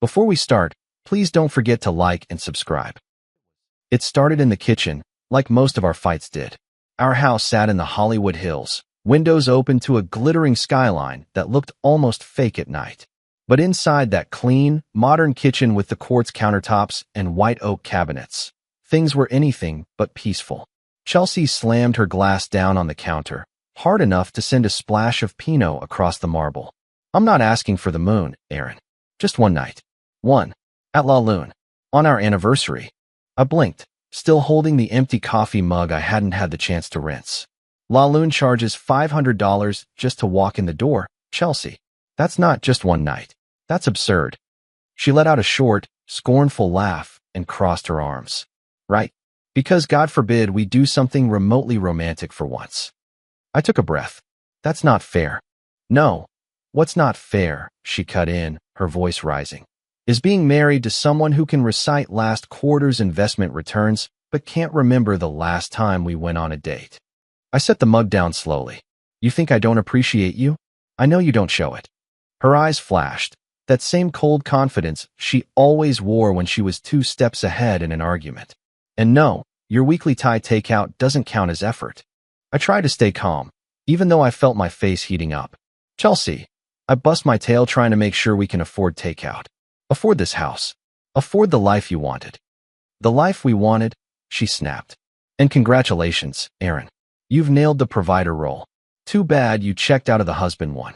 Before we start, please don't forget to like and subscribe. It started in the kitchen, like most of our fights did. Our house sat in the Hollywood Hills, windows open to a glittering skyline that looked almost fake at night. But inside that clean, modern kitchen with the quartz countertops and white oak cabinets, things were anything but peaceful. Chelsea slammed her glass down on the counter, hard enough to send a splash of Pinot across the marble. I'm not asking for the moon, Aaron. Just one night. One. At La Lune. On our anniversary. I blinked, still holding the empty coffee mug I hadn't had the chance to rinse. La Lune charges $500 just to walk in the door, Chelsea. That's not just one night. That's absurd. She let out a short, scornful laugh and crossed her arms. Right? Because God forbid we do something remotely romantic for once. I took a breath. That's not fair. No. What's not fair, she cut in, her voice rising, is being married to someone who can recite last quarter's investment returns but can't remember the last time we went on a date. I set the mug down slowly. You think I don't appreciate you? I know you don't show it. Her eyes flashed, that same cold confidence she always wore when she was 2 steps ahead in an argument. And no, your weekly Thai takeout doesn't count as effort. I tried to stay calm, even though I felt my face heating up. Chelsea, I bust my tail trying to make sure we can afford takeout. Afford this house. Afford the life you wanted. The life we wanted, she snapped. And congratulations, Aaron. You've nailed the provider role. Too bad you checked out of the husband one.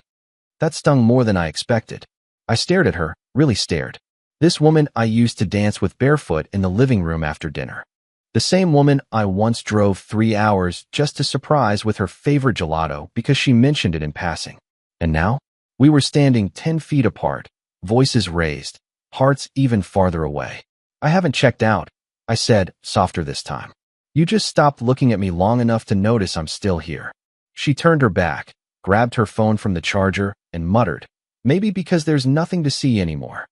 That stung more than I expected. I stared at her, really stared. This woman I used to dance with barefoot in the living room after dinner. The same woman I once drove 3 hours just to surprise with her favorite gelato because she mentioned it in passing. And now, we were standing 10 feet apart, voices raised, hearts even farther away. I haven't checked out, I said, softer this time. You just stopped looking at me long enough to notice I'm still here. She turned her back, grabbed her phone from the charger, and muttered, maybe because there's nothing to see anymore.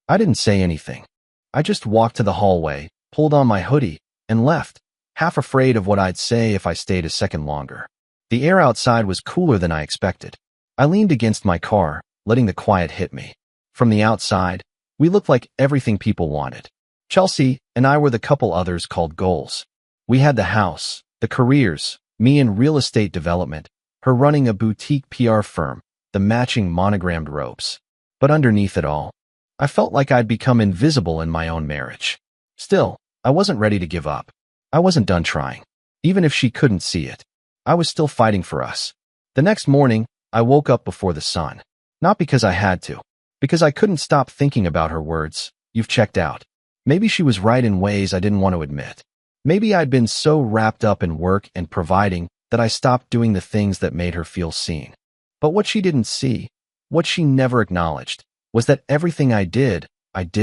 I didn't say anything. I just walked to the hallway, pulled on my hoodie, and left, half afraid of what I'd say if I stayed a second longer. The air outside was cooler than I expected. I leaned against my car, letting the quiet hit me. From the outside, we looked like everything people wanted. Chelsea and I were the couple others called goals. We had the house, the careers, me in real estate development, her running a boutique PR firm, the matching monogrammed robes. But underneath it all, I felt like I'd become invisible in my own marriage. Still, I wasn't ready to give up. I wasn't done trying. Even if she couldn't see it, I was still fighting for us. The next morning, I woke up before the sun. Not because I had to, because I couldn't stop thinking about her words. You've checked out. Maybe she was right in ways I didn't want to admit. Maybe I'd been so wrapped up in work and providing that I stopped doing the things that made her feel seen. But what she didn't see, what she never acknowledged, was that everything I did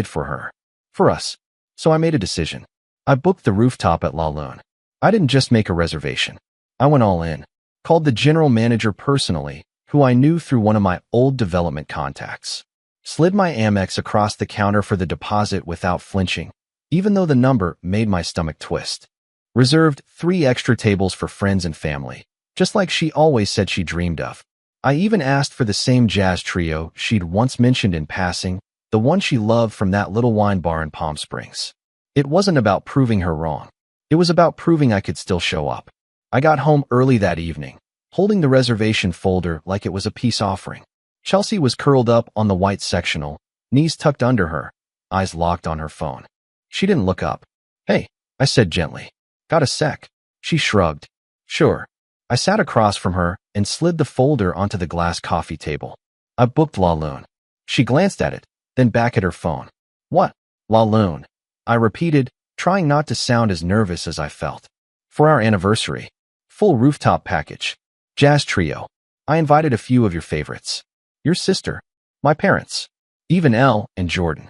for her. For us. So I made a decision. I booked the rooftop at La Lune. I didn't just make a reservation. I went all in. Called the general manager personally, who I knew through one of my old development contacts. Slid my Amex across the counter for the deposit without flinching, even though the number made my stomach twist. Reserved 3 extra tables for friends and family, just like she always said she dreamed of. I even asked for the same jazz trio she'd once mentioned in passing, the one she loved from that little wine bar in Palm Springs. It wasn't about proving her wrong. It was about proving I could still show up. I got home early that evening, holding the reservation folder like it was a peace offering. Chelsea was curled up on the white sectional, knees tucked under her, eyes locked on her phone. She didn't look up. Hey, I said gently. Got a sec? She shrugged. Sure. I sat across from her and slid the folder onto the glass coffee table. I booked La Lune. She glanced at it, then back at her phone. What? La Lune? I repeated, trying not to sound as nervous as I felt. For our anniversary. Full rooftop package. Jazz trio. I invited a few of your favorites. Your sister. My parents. Even Elle and Jordan.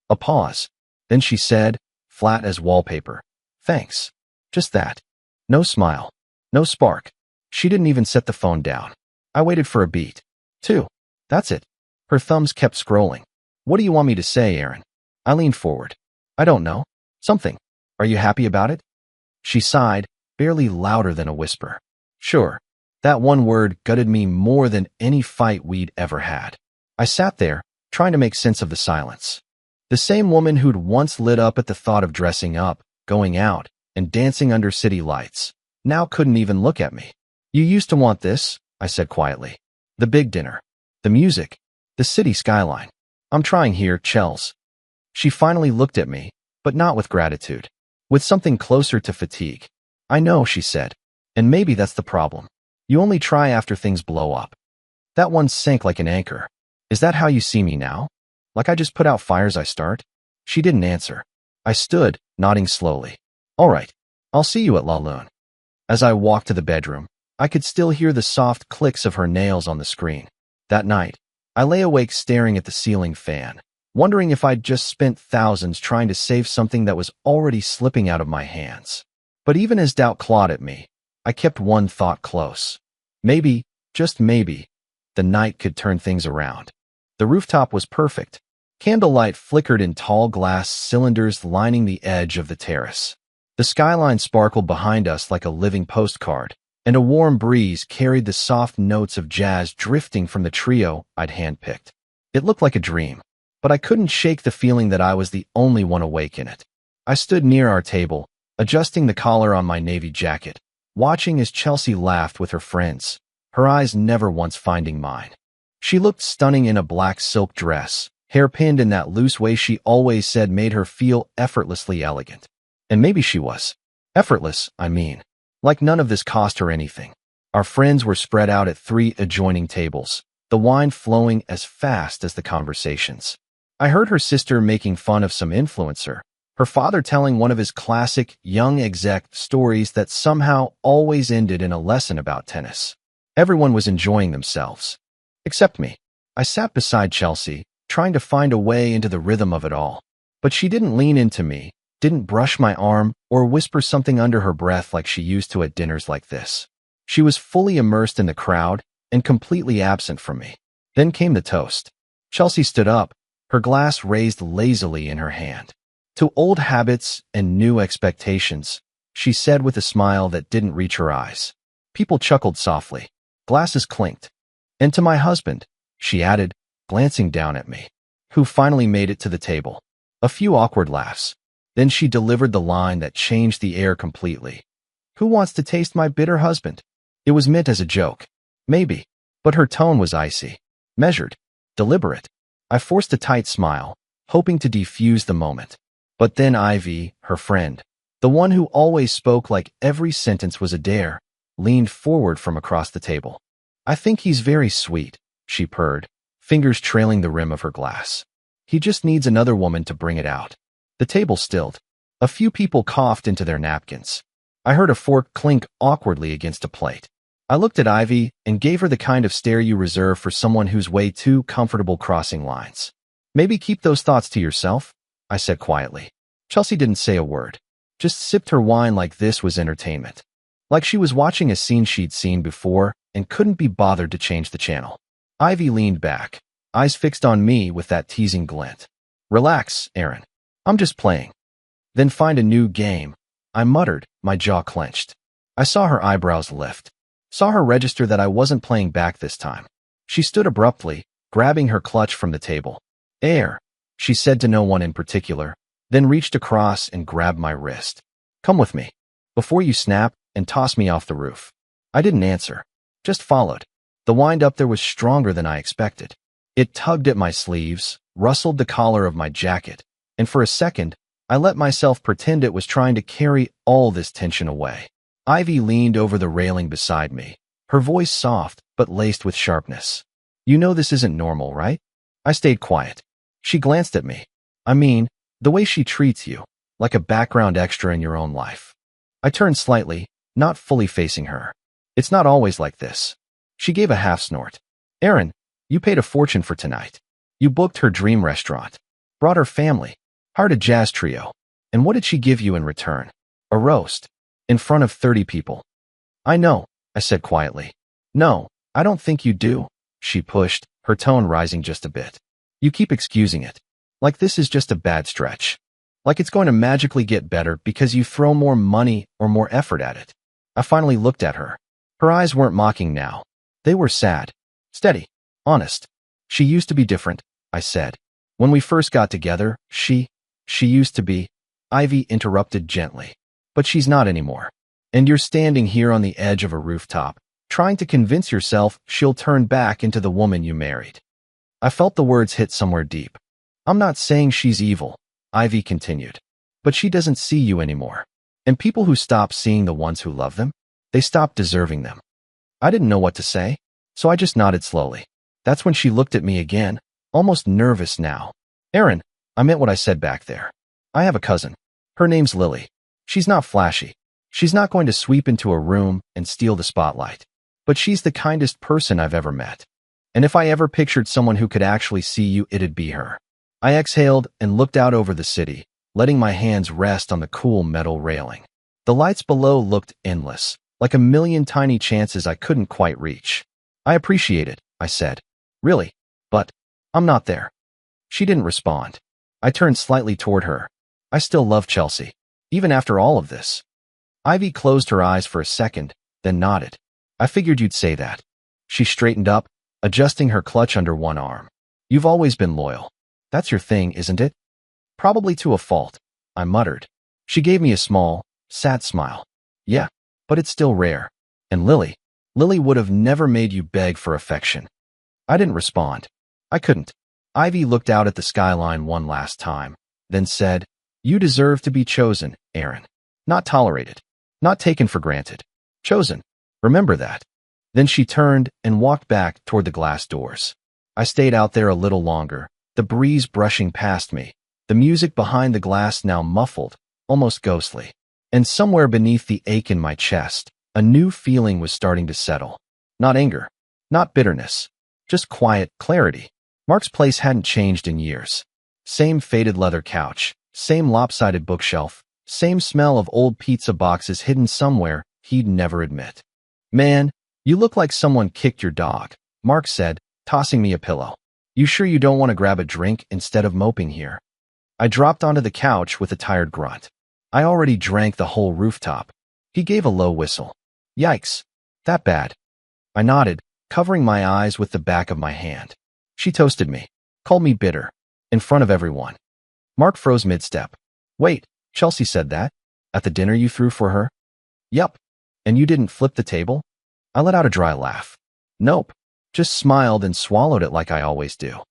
A pause. Then she said, flat as wallpaper. Thanks. Just that. No smile. No spark. She didn't even set the phone down. I waited for a beat. 2. That's it. Her thumbs kept scrolling. What do you want me to say, Aaron? I leaned forward. I don't know. Something. Are you happy about it? She sighed, barely louder than a whisper. Sure. That one word gutted me more than any fight we'd ever had. I sat there, trying to make sense of the silence. The same woman who'd once lit up at the thought of dressing up, going out, and dancing under city lights, now couldn't even look at me. You used to want this, I said quietly. The big dinner. The music. The city skyline. I'm trying here, Chels. She finally looked at me, but not with gratitude. With something closer to fatigue. I know, she said. And maybe that's the problem. You only try after things blow up. That one sank like an anchor. Is that how you see me now? Like I just put out fires I start? She didn't answer. I stood, nodding slowly. All right, I'll see you at La Lune. As I walked to the bedroom, I could still hear the soft clicks of her nails on the screen. That night, I lay awake staring at the ceiling fan, wondering if I'd just spent thousands trying to save something that was already slipping out of my hands. But even as doubt clawed at me, I kept one thought close. Maybe, just maybe, the night could turn things around. The rooftop was perfect. Candlelight flickered in tall glass cylinders lining the edge of the terrace. The skyline sparkled behind us like a living postcard, and a warm breeze carried the soft notes of jazz drifting from the trio I'd handpicked. It looked like a dream, but I couldn't shake the feeling that I was the only one awake in it. I stood near our table, adjusting the collar on my navy jacket, watching as Chelsea laughed with her friends, her eyes never once finding mine. She looked stunning in a black silk dress, hair pinned in that loose way she always said made her feel effortlessly elegant. And maybe she was. Effortless, I mean. Like none of this cost her anything. Our friends were spread out at 3 adjoining tables, the wine flowing as fast as the conversations. I heard her sister making fun of some influencer, her father telling one of his classic young exec stories that somehow always ended in a lesson about tennis. Everyone was enjoying themselves. Except me. I sat beside Chelsea, trying to find a way into the rhythm of it all. But she didn't lean into me, didn't brush my arm, or whisper something under her breath like she used to at dinners like this. She was fully immersed in the crowd and completely absent from me. Then came the toast. Chelsea stood up, her glass raised lazily in her hand. To old habits and new expectations, she said with a smile that didn't reach her eyes. People chuckled softly. Glasses clinked. And to my husband, she added, glancing down at me, who finally made it to the table. A few awkward laughs. Then she delivered the line that changed the air completely. Who wants to taste my bitter husband? It was meant as a joke. Maybe. But her tone was icy, measured, deliberate. I forced a tight smile, hoping to defuse the moment. But then Ivy, her friend, the one who always spoke like every sentence was a dare, leaned forward from across the table. I think he's very sweet, she purred, fingers trailing the rim of her glass. He just needs another woman to bring it out. The table stilled. A few people coughed into their napkins. I heard a fork clink awkwardly against a plate. I looked at Ivy and gave her the kind of stare you reserve for someone who's way too comfortable crossing lines. Maybe keep those thoughts to yourself, I said quietly. Chelsea didn't say a word, just sipped her wine like this was entertainment. Like she was watching a scene she'd seen before and couldn't be bothered to change the channel. Ivy leaned back, eyes fixed on me with that teasing glint. Relax, Aaron. I'm just playing. Then find a new game, I muttered, my jaw clenched. I saw her eyebrows lift. Saw her register that I wasn't playing back this time. She stood abruptly, grabbing her clutch from the table. Air, she said to no one in particular, then reached across and grabbed my wrist. Come with me, before you snap and toss me off the roof. I didn't answer, just followed. The wind up there was stronger than I expected. It tugged at my sleeves, rustled the collar of my jacket, and for a second, I let myself pretend it was trying to carry all this tension away. Ivy leaned over the railing beside me, her voice soft but laced with sharpness. You know this isn't normal, right? I stayed quiet. She glanced at me. I mean, the way she treats you, like a background extra in your own life. I turned slightly, not fully facing her. It's not always like this. She gave a half snort. Aaron, you paid a fortune for tonight. You booked her dream restaurant, brought her family, hired a jazz trio. And what did she give you in return? A roast. In front of 30 people. I know, I said quietly. No, I don't think you do, she pushed, her tone rising just a bit. You keep excusing it. Like this is just a bad stretch. Like it's going to magically get better because you throw more money or more effort at it. I finally looked at her. Her eyes weren't mocking now. They were sad. Steady. Honest. She used to be different, I said. When we first got together, she used to be, Ivy interrupted gently. But she's not anymore. And you're standing here on the edge of a rooftop, trying to convince yourself she'll turn back into the woman you married. I felt the words hit somewhere deep. I'm not saying she's evil, Ivy continued. But she doesn't see you anymore. And people who stop seeing the ones who love them, they stop deserving them. I didn't know what to say, so I just nodded slowly. That's when she looked at me again, almost nervous now. Aaron, I meant what I said back there. I have a cousin. Her name's Lily. She's not flashy. She's not going to sweep into a room and steal the spotlight. But she's the kindest person I've ever met. And if I ever pictured someone who could actually see you, it'd be her. I exhaled and looked out over the city, letting my hands rest on the cool metal railing. The lights below looked endless, like a million tiny chances I couldn't quite reach. I appreciate it, I said. Really? But I'm not there. She didn't respond. I turned slightly toward her. I still love Chelsea, even after all of this. Ivy closed her eyes for a second, then nodded. I figured you'd say that. She straightened up, adjusting her clutch under one arm. You've always been loyal. That's your thing, isn't it? Probably to a fault, I muttered. She gave me a small, sad smile. Yeah, but it's still rare. And Lily would have never made you beg for affection. I didn't respond. I couldn't. Ivy looked out at the skyline one last time, then said, You deserve to be chosen, Aaron. Not tolerated. Not taken for granted. Chosen. Remember that. Then she turned and walked back toward the glass doors. I stayed out there a little longer, the breeze brushing past me, the music behind the glass now muffled, almost ghostly. And somewhere beneath the ache in my chest, a new feeling was starting to settle. Not anger. Not bitterness. Just quiet clarity. Mark's place hadn't changed in years. Same faded leather couch, same lopsided bookshelf, same smell of old pizza boxes hidden somewhere he'd never admit. Man, you look like someone kicked your dog, Mark said, tossing me a pillow. You sure you don't want to grab a drink instead of moping here? I dropped onto the couch with a tired grunt. I already drank the whole rooftop. He gave a low whistle. Yikes. That bad? I nodded, covering my eyes with the back of my hand. She toasted me, called me bitter, in front of everyone. Mark froze mid-step. Wait, Chelsea said that? At the dinner you threw for her? Yup. And you didn't flip the table? I let out a dry laugh. Nope. Just smiled and swallowed it like I always do.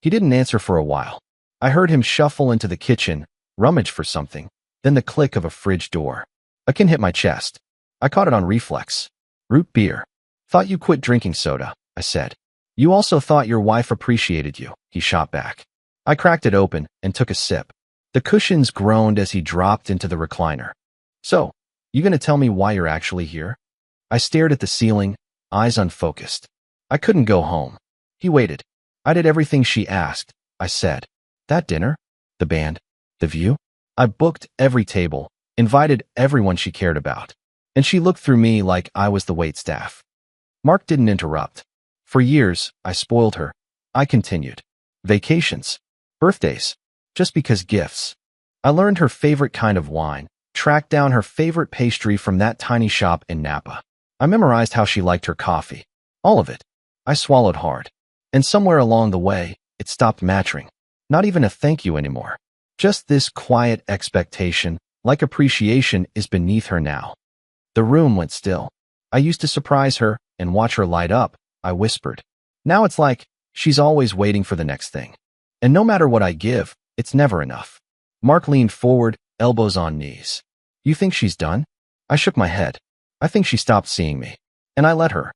He didn't answer for a while. I heard him shuffle into the kitchen, rummage for something, then the click of a fridge door. A kin hit my chest. I caught it on reflex. Root beer. Thought you quit drinking soda, I said. You also thought your wife appreciated you, he shot back. I cracked it open and took a sip. The cushions groaned as he dropped into the recliner. So, you gonna tell me why you're actually here? I stared at the ceiling, eyes unfocused. I couldn't go home. He waited. I did everything she asked, I said. That dinner? The band? The view? I booked every table, invited everyone she cared about. And she looked through me like I was the waitstaff. Mark didn't interrupt. For years, I spoiled her. I continued. Vacations. Birthdays. Just because gifts. I learned her favorite kind of wine, tracked down her favorite pastry from that tiny shop in Napa. I memorized how she liked her coffee. All of it. I swallowed hard. And somewhere along the way, it stopped mattering. Not even a thank you anymore. Just this quiet expectation, like appreciation, is beneath her now. The room went still. I used to surprise her and watch her light up, I whispered. Now it's like she's always waiting for the next thing. And no matter what I give, it's never enough. Mark leaned forward, elbows on knees. You think she's done? I shook my head. I think she stopped seeing me. And I let her.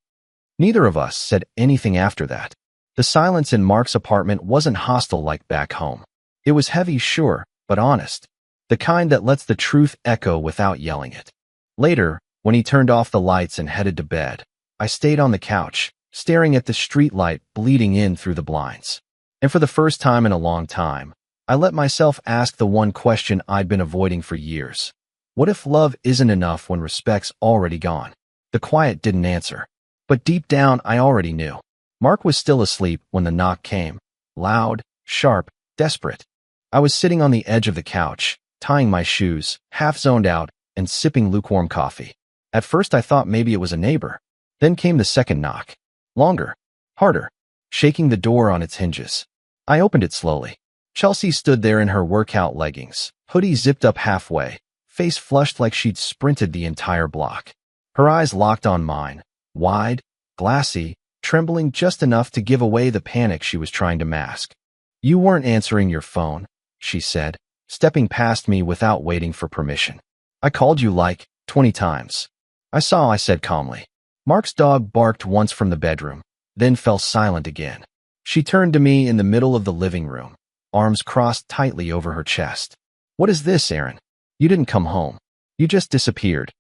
Neither of us said anything after that. The silence in Mark's apartment wasn't hostile like back home. It was heavy, sure, but honest. The kind that lets the truth echo without yelling it. Later, when he turned off the lights and headed to bed, I stayed on the couch, staring at the streetlight bleeding in through the blinds. And for the first time in a long time, I let myself ask the one question I'd been avoiding for years. What if love isn't enough when respect's already gone? The quiet didn't answer. But deep down, I already knew. Mark was still asleep when the knock came. Loud, sharp, desperate. I was sitting on the edge of the couch, tying my shoes, half zoned out, and sipping lukewarm coffee. At first I thought maybe it was a neighbor. Then came the second knock. Longer. Harder. Shaking the door on its hinges. I opened it slowly. Chelsea stood there in her workout leggings, hoodie zipped up halfway, face flushed like she'd sprinted the entire block. Her eyes locked on mine, wide, glassy, trembling just enough to give away the panic she was trying to mask. "You weren't answering your phone," she said, stepping past me without waiting for permission. "I called you like 20 times. I saw," I said calmly. Mark's dog barked once from the bedroom, then fell silent again. She turned to me in the middle of the living room, arms crossed tightly over her chest. "What is this, Aaron? You didn't come home. You just disappeared."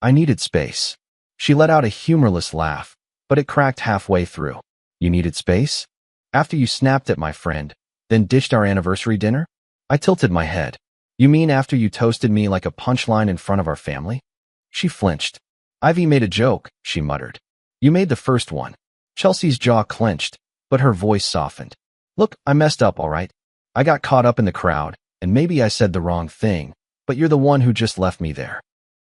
"I needed space." She let out a humorless laugh, but it cracked halfway through. "You needed space? After you snapped at my friend, then ditched our anniversary dinner?" I tilted my head. "You mean after you toasted me like a punchline in front of our family?" She flinched. "Ivy made a joke," she muttered. "You made the first one." Chelsea's jaw clenched, but her voice softened. "Look, I messed up, all right. I got caught up in the crowd, and maybe I said the wrong thing, but you're the one who just left me there."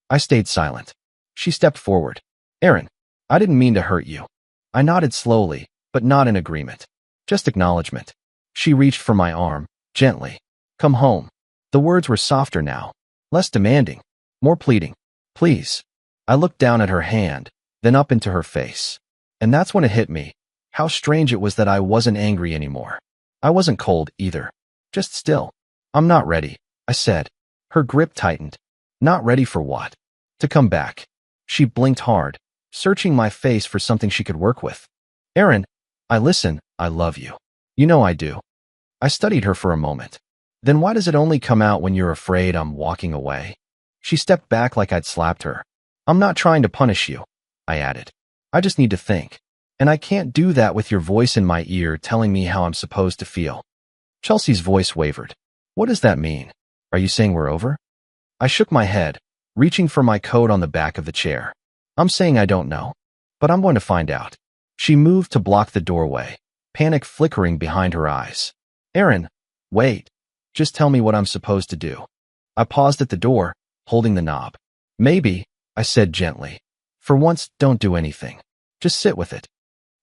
I stayed silent. She stepped forward. "Aaron, I didn't mean to hurt you." I nodded slowly, but not in agreement. Just acknowledgement. She reached for my arm, gently. "Come home." The words were softer now, less demanding, more pleading. "Please." I looked down at her hand, then up into her face. And that's when it hit me, how strange it was that I wasn't angry anymore. I wasn't cold either, just still. "I'm not ready," I said. Her grip tightened. "Not ready for what?" "To come back." She blinked hard, searching my face for something she could work with. "Aaron, listen, I love you. You know I do." I studied her for a moment. "Then why does it only come out when you're afraid I'm walking away?" She stepped back like I'd slapped her. "I'm not trying to punish you," I added. "I just need to think. And I can't do that with your voice in my ear telling me how I'm supposed to feel." Chelsea's voice wavered. "What does that mean? Are you saying we're over?" I shook my head, reaching for my coat on the back of the chair. "I'm saying I don't know, but I'm going to find out." She moved to block the doorway, panic flickering behind her eyes. "Aaron, wait. Just tell me what I'm supposed to do." I paused at the door, holding the knob. "Maybe," I said gently. "For once, don't do anything. Just sit with it."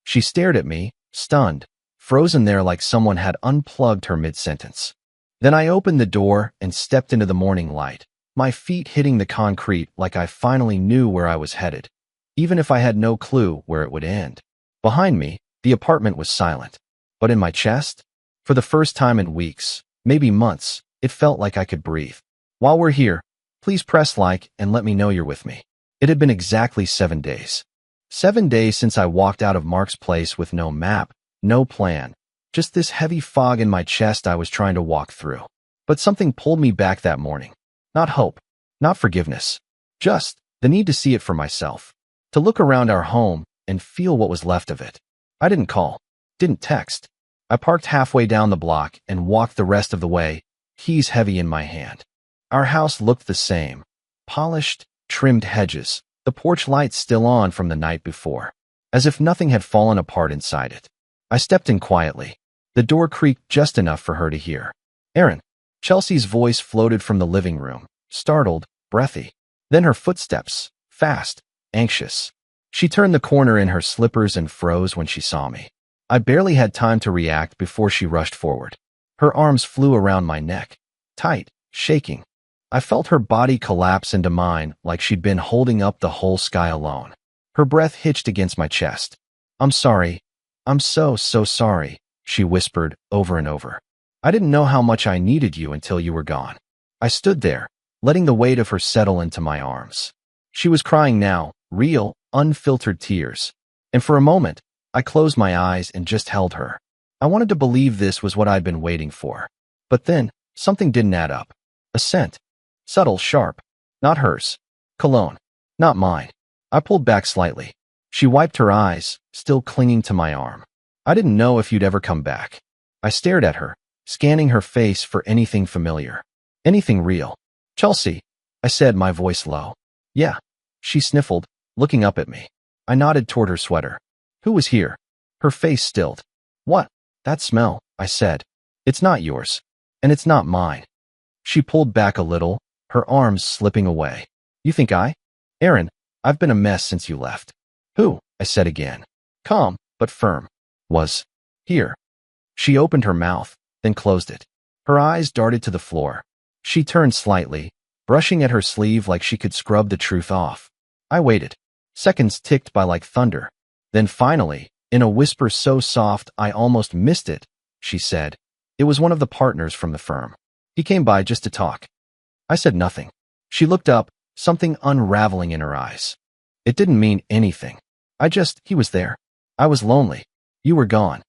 She stared at me, stunned, frozen there like someone had unplugged her mid-sentence. Then I opened the door and stepped into the morning light, my feet hitting the concrete like I finally knew where I was headed, even if I had no clue where it would end. Behind me, the apartment was silent. But in my chest, for the first time in weeks, maybe months, it felt like I could breathe. "While we're here, please press like and let me know you're with me." It had been exactly 7 days. 7 days since I walked out of Mark's place with no map, no plan, just this heavy fog in my chest I was trying to walk through. But something pulled me back that morning. Not hope, not forgiveness, just the need to see it for myself, to look around our home and feel what was left of it. I didn't call, didn't text. I parked halfway down the block and walked the rest of the way, keys heavy in my hand. Our house looked the same, polished, trimmed hedges, the porch lights still on from the night before, as if nothing had fallen apart inside it. I stepped in quietly. The door creaked just enough for her to hear. "Aaron." Chelsea's voice floated from the living room, startled, breathy. Then her footsteps, fast, anxious. She turned the corner in her slippers and froze when she saw me. I barely had time to react before she rushed forward. Her arms flew around my neck, tight, shaking. I felt her body collapse into mine like she'd been holding up the whole sky alone. Her breath hitched against my chest. "I'm sorry. I'm so sorry," she whispered over and over. "I didn't know how much I needed you until you were gone." I stood there, letting the weight of her settle into my arms. She was crying now, real, unfiltered tears. And for a moment, I closed my eyes and just held her. I wanted to believe this was what I'd been waiting for. But then, something didn't add up. A scent. Subtle, sharp. Not hers. Cologne. Not mine. I pulled back slightly. She wiped her eyes, still clinging to my arm. "I didn't know if you'd ever come back." I stared at her, scanning her face for anything familiar. Anything real. "Chelsea," I said, my voice low. "Yeah." She sniffled, looking up at me. I nodded toward her sweater. "Who was here?" Her face stilled. "What?" "That smell," I said. "It's not yours. And it's not mine." She pulled back a little, her arms slipping away. "You think Aaron, I've been a mess since you left." "Who?" I said again. Calm, but firm. "Was here." She opened her mouth, then closed it. Her eyes darted to the floor. She turned slightly, brushing at her sleeve like she could scrub the truth off. I waited. Seconds ticked by like thunder. Then finally, in a whisper so soft I almost missed it, she said, "It was one of the partners from the firm. He came by just to talk." I said nothing. She looked up, something unraveling in her eyes. It didn't mean anything. He was there. I was lonely. You were gone.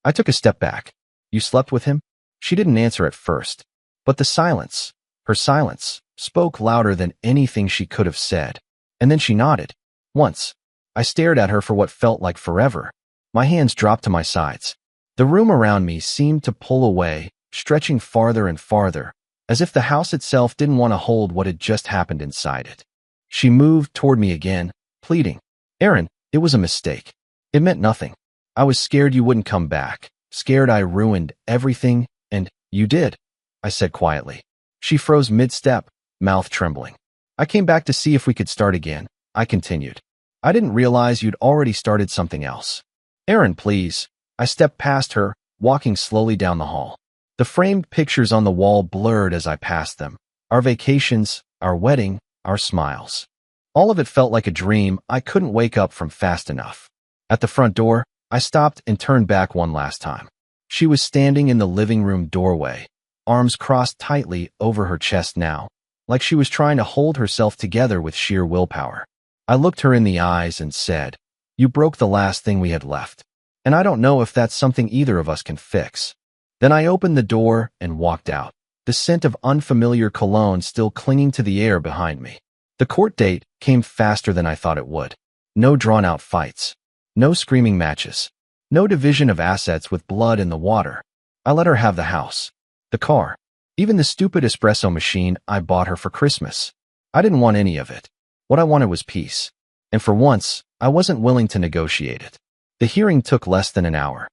I took a step back. You slept with him? She didn't answer at first. But her silence, spoke louder than anything she could have said. And then she nodded. Once. I stared at her for what felt like forever. My hands dropped to my sides. The room around me seemed to pull away, stretching farther and farther, as if the house itself didn't want to hold what had just happened inside it. She moved toward me again, pleading. "Aaron, it was a mistake. It meant nothing. I was scared you wouldn't come back, scared I ruined everything, and you did," I said quietly. She froze mid-step, mouth trembling. "I came back to see if we could start again," I continued. "I didn't realize you'd already started something else." "Aaron, please." I stepped past her, walking slowly down the hall. The framed pictures on the wall blurred as I passed them. Our vacations, our wedding, our smiles. All of it felt like a dream I couldn't wake up from fast enough. At the front door, I stopped and turned back one last time. She was standing in the living room doorway, arms crossed tightly over her chest now, like she was trying to hold herself together with sheer willpower. I looked her in the eyes and said, "You broke the last thing we had left, and I don't know if that's something either of us can fix." Then I opened the door and walked out, the scent of unfamiliar cologne still clinging to the air behind me. The court date came faster than I thought it would. No drawn-out fights. No screaming matches. No division of assets with blood in the water. I let her have the house, the car, even the stupid espresso machine I bought her for Christmas. I didn't want any of it. What I wanted was peace. And for once, I wasn't willing to negotiate it. The hearing took less than an hour.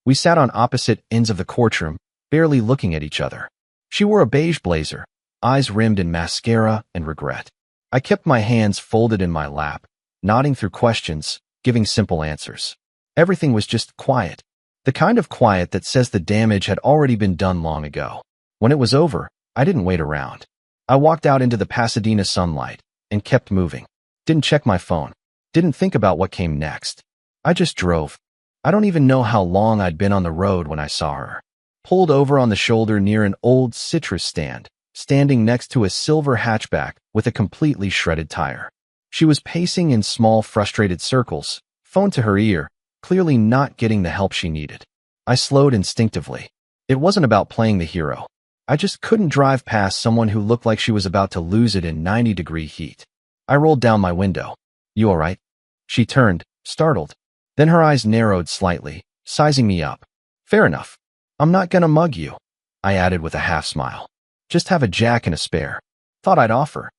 We sat on opposite ends of the courtroom, barely looking at each other. She wore a beige blazer, eyes rimmed in mascara and regret. I kept my hands folded in my lap, nodding through questions, giving simple answers. Everything was just quiet. The kind of quiet that says the damage had already been done long ago. When it was over, I didn't wait around. I walked out into the Pasadena sunlight and kept moving. Didn't check my phone. Didn't think about what came next. I just drove. I don't even know how long I'd been on the road when I saw her. Pulled over on the shoulder near an old citrus stand, standing next to a silver hatchback with a completely shredded tire. She was pacing in small, frustrated circles, phone to her ear, clearly not getting the help she needed. I slowed instinctively. It wasn't about playing the hero. I just couldn't drive past someone who looked like she was about to lose it in 90-degree heat. I rolled down my window. "You all right?" She turned, startled. Then her eyes narrowed slightly, sizing me up. "Fair enough. I'm not gonna mug you," I added with a half smile. "Just have a jack and a spare. Thought I'd offer."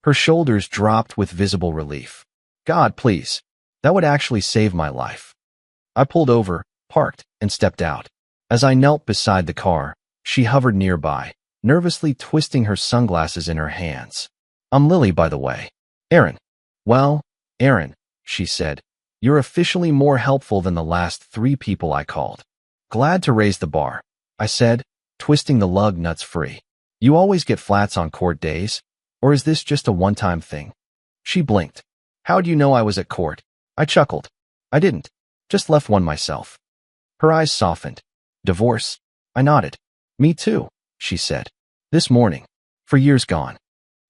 Her shoulders dropped with visible relief. "God, please. That would actually save my life." I pulled over, parked, and stepped out. As I knelt beside the car, she hovered nearby, nervously twisting her sunglasses in her hands. "I'm Lily, by the way." "Aaron." "Well, Aaron," she said, "you're officially more helpful than the last 3 people I called." "Glad to raise the bar," I said, twisting the lug nuts free. "You always get flats on court days, or is this just a one-time thing?" She blinked. "How'd you know I was at court?" I chuckled. "I didn't. Just left one myself." Her eyes softened. "Divorce?" I nodded. "Me too," she said. "This morning. For years gone."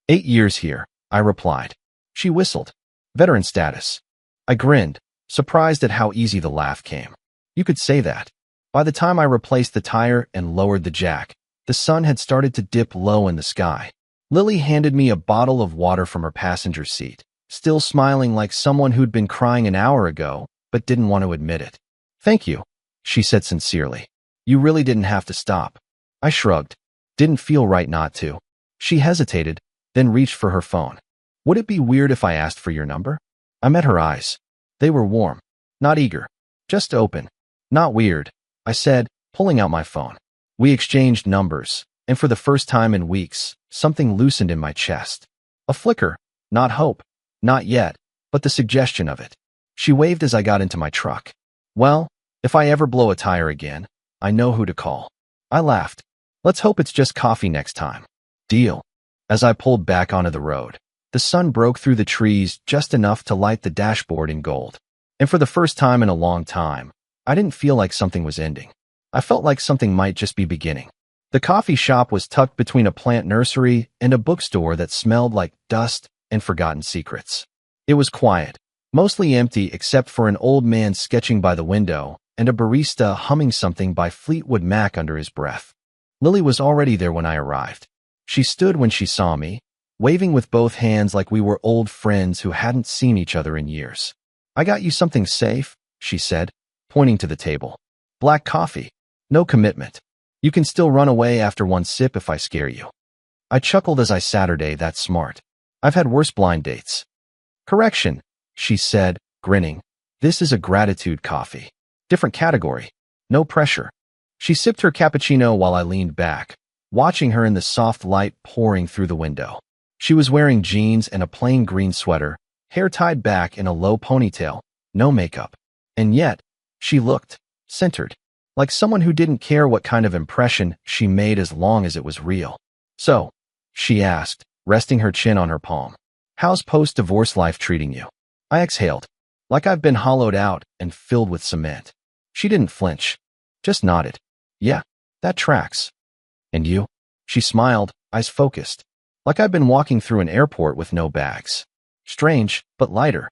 8 years here, I replied. She whistled. "Veteran status." I grinned, surprised at how easy the laugh came. "You could say that." By the time I replaced the tire and lowered the jack, the sun had started to dip low in the sky. Lily handed me a bottle of water from her passenger seat, still smiling like someone who'd been crying an hour ago, but didn't want to admit it. "Thank you," she said sincerely. "You really didn't have to stop." I shrugged. Didn't feel right not to. She hesitated, then reached for her phone. "Would it be weird if I asked for your number?" I met her eyes. They were warm, not eager, just open. "Not weird," I said, pulling out my phone. We exchanged numbers, and for the first time in weeks, something loosened in my chest. A flicker, not hope, not yet, but the suggestion of it. She waved as I got into my truck. "Well, if I ever blow a tire again, I know who to call." I laughed. Let's hope it's just coffee next time. Deal. As I pulled back onto the road, the sun broke through the trees just enough to light the dashboard in gold. And for the first time in a long time, I didn't feel like something was ending. I felt like something might just be beginning. The coffee shop was tucked between a plant nursery and a bookstore that smelled like dust and forgotten secrets. It was quiet, mostly empty except for an old man sketching by the window and a barista humming something by Fleetwood Mac under his breath. Lily was already there when I arrived. She stood when she saw me, waving with both hands like we were old friends who hadn't seen each other in years. "I got you something safe," she said, pointing to the table. "Black coffee. No commitment. You can still run away after one sip if I scare you." I chuckled as I Saturday, that's smart. I've had worse blind dates. "Correction," she said, grinning. "This is a gratitude coffee. Different category. No pressure." She sipped her cappuccino while I leaned back, watching her in the soft light pouring through the window. She was wearing jeans and a plain green sweater, hair tied back in a low ponytail, no makeup. And yet, she looked centered, like someone who didn't care what kind of impression she made as long as it was real. "So," she asked, resting her chin on her palm, "how's post-divorce life treating you?" I exhaled, like I've been hollowed out and filled with cement. She didn't flinch, just nodded. "Yeah, that tracks." "And you?" She smiled, eyes focused, like I'd been walking through an airport with no bags. "Strange, but lighter."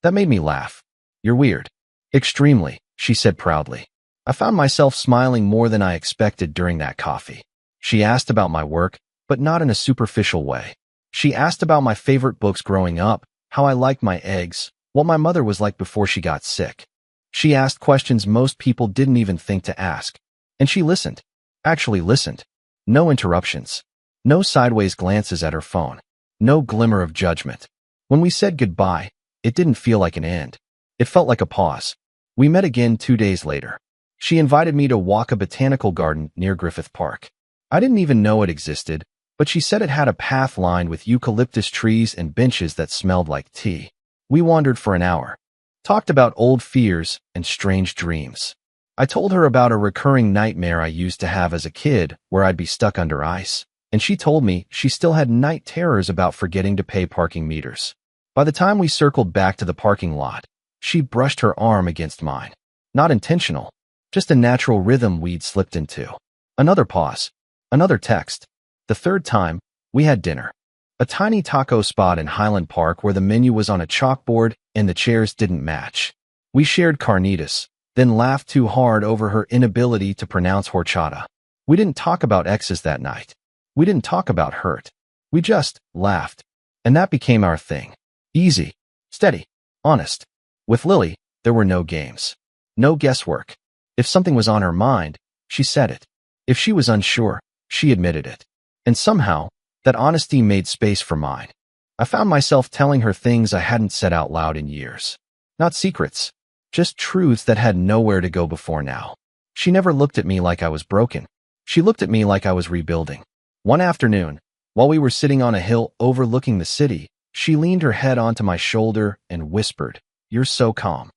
That made me laugh. "You're weird." "Extremely," she said proudly. I found myself smiling more than I expected during that coffee. She asked about my work, but not in a superficial way. She asked about my favorite books growing up, how I liked my eggs, what my mother was like before she got sick. She asked questions most people didn't even think to ask. And she listened. Actually listened. No interruptions. No sideways glances at her phone. No glimmer of judgment. When we said goodbye, it didn't feel like an end. It felt like a pause. We met again 2 days later. She invited me to walk a botanical garden near Griffith Park. I didn't even know it existed, but she said it had a path lined with eucalyptus trees and benches that smelled like tea. We wandered for an hour, talked about old fears and strange dreams. I told her about a recurring nightmare I used to have as a kid where I'd be stuck under ice, and she told me she still had night terrors about forgetting to pay parking meters. By the time we circled back to the parking lot, she brushed her arm against mine. Not intentional, just a natural rhythm we'd slipped into. Another pause. Another text. The third time, we had dinner. A tiny taco spot in Highland Park where the menu was on a chalkboard and the chairs didn't match. We shared carnitas, then laughed too hard over her inability to pronounce horchata. We didn't talk about exes that night. We didn't talk about hurt. We just laughed. And that became our thing. Easy, steady, honest. With Lily, there were no games. No guesswork. If something was on her mind, she said it. If she was unsure, she admitted it. And somehow, that honesty made space for mine. I found myself telling her things I hadn't said out loud in years. Not secrets, just truths that had nowhere to go before now. She never looked at me like I was broken. She looked at me like I was rebuilding. One afternoon, while we were sitting on a hill overlooking the city, she leaned her head onto my shoulder and whispered, "You're so calm."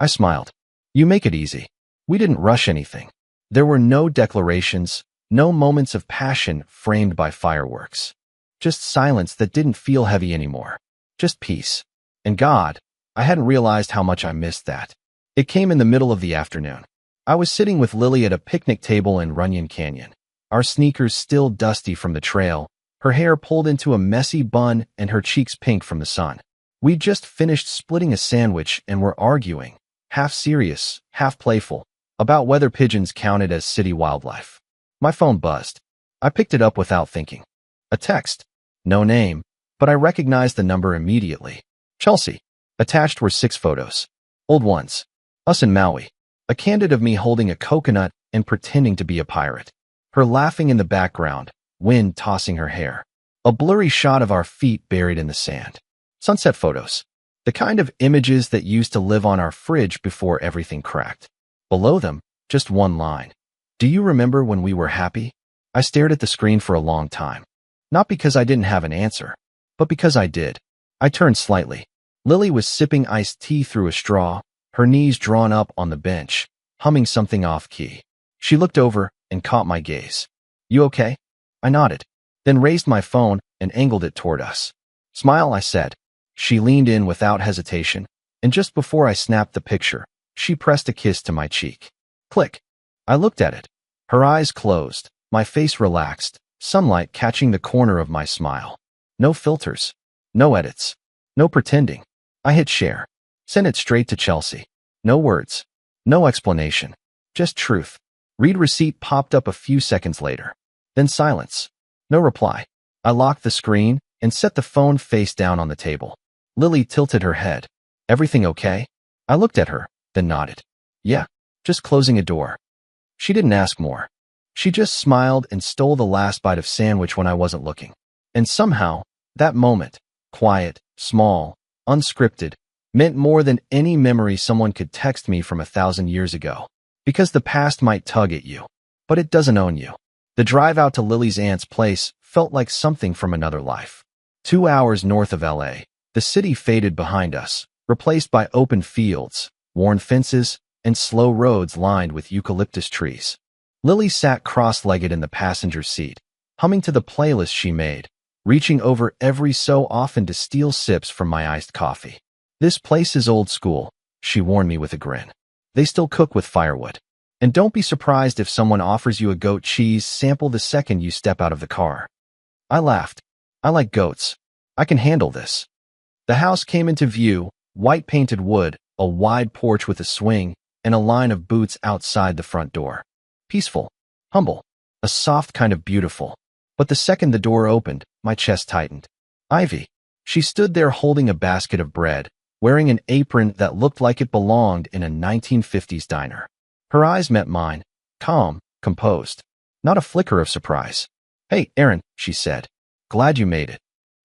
I smiled. "You make it easy." We didn't rush anything. There were no declarations, no moments of passion framed by fireworks. Just silence that didn't feel heavy anymore. Just peace. And God, I hadn't realized how much I missed that. It came in the middle of the afternoon. I was sitting with Lily at a picnic table in Runyon Canyon, our sneakers still dusty from the trail, her hair pulled into a messy bun and her cheeks pink from the sun. We'd just finished splitting a sandwich and were arguing, half serious, half playful, about whether pigeons counted as city wildlife. My phone buzzed. I picked it up without thinking. A text. No name, but I recognized the number immediately. Chelsea. Attached were 6 photos. Old ones. Us in Maui. A candid of me holding a coconut and pretending to be a pirate. Her laughing in the background, wind tossing her hair. A blurry shot of our feet buried in the sand. Sunset photos. The kind of images that used to live on our fridge before everything cracked. Below them, just one line. "Do you remember when we were happy?" I stared at the screen for a long time. Not because I didn't have an answer, but because I did. I turned slightly. Lily was sipping iced tea through a straw, her knees drawn up on the bench, humming something off-key. She looked over and caught my gaze. You okay? I nodded, then raised my phone and angled it toward us. Smile, I said. She leaned in without hesitation, and just before I snapped the picture, she pressed a kiss to my cheek. Click. I looked at it. Her eyes closed, my face relaxed, sunlight catching the corner of my smile. No filters. No edits. No pretending. I hit share. Sent it straight to Chelsea. No words. No explanation. Just truth. Read receipt popped up a few seconds later. Then silence. No reply. I locked the screen and set the phone face down on the table. Lily tilted her head. Everything okay? I looked at her, then nodded. Yeah, just closing a door. She didn't ask more. She just smiled and stole the last bite of sandwich when I wasn't looking. And somehow, that moment, quiet, small, unscripted, meant more than any memory someone could text me from 1,000 years ago. Because the past might tug at you, but it doesn't own you. The drive out to Lily's aunt's place felt like something from another life. 2 hours north of LA, the city faded behind us, replaced by open fields, worn fences, and slow roads lined with eucalyptus trees. Lily sat cross-legged in the passenger seat, humming to the playlist she made, reaching over every so often to steal sips from my iced coffee. This place is old school, she warned me with a grin. They still cook with firewood. And don't be surprised if someone offers you a goat cheese sample the second you step out of the car. I laughed. I like goats. I can handle this. The house came into view, white painted wood, a wide porch with a swing, and a line of boots outside the front door. Peaceful, humble, a soft kind of beautiful. But the second the door opened, my chest tightened. Ivy. She stood there holding a basket of bread, wearing an apron that looked like it belonged in a 1950s diner. Her eyes met mine, calm, composed. Not a flicker of surprise. Hey, Aaron, she said. Glad you made it.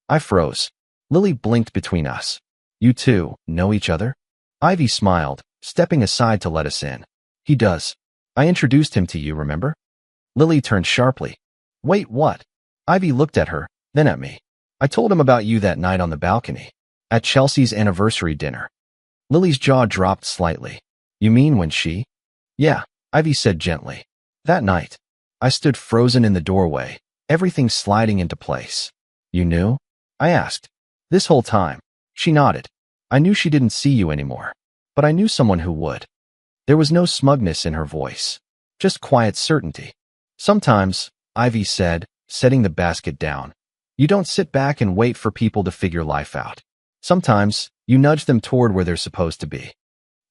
I froze. Lily blinked between us. You two know each other? Ivy smiled, stepping aside to let us in. He does. I introduced him to you, remember? Lily turned sharply. Wait, what? Ivy looked at her, then at me. I told him about you that night on the balcony. At Chelsea's anniversary dinner. Lily's jaw dropped slightly. You mean when she? Yeah, Ivy said gently. That night. I stood frozen in the doorway, everything sliding into place. You knew? I asked. This whole time. She nodded. I knew she didn't see you anymore. But I knew someone who would. There was no smugness in her voice. Just quiet certainty. Sometimes, Ivy said, setting the basket down, you don't sit back and wait for people to figure life out. Sometimes, you nudge them toward where they're supposed to be.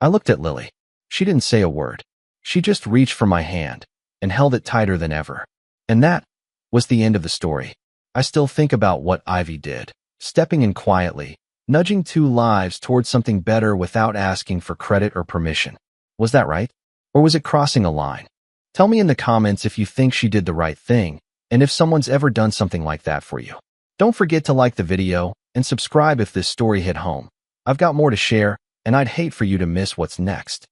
I looked at Lily. She didn't say a word. She just reached for my hand and held it tighter than ever. And that was the end of the story. I still think about what Ivy did, stepping in quietly, nudging 2 lives towards something better without asking for credit or permission. Was that right? Or was it crossing a line? Tell me in the comments if you think she did the right thing, and if someone's ever done something like that for you. Don't forget to like the video and subscribe if this story hit home. I've got more to share, and I'd hate for you to miss what's next.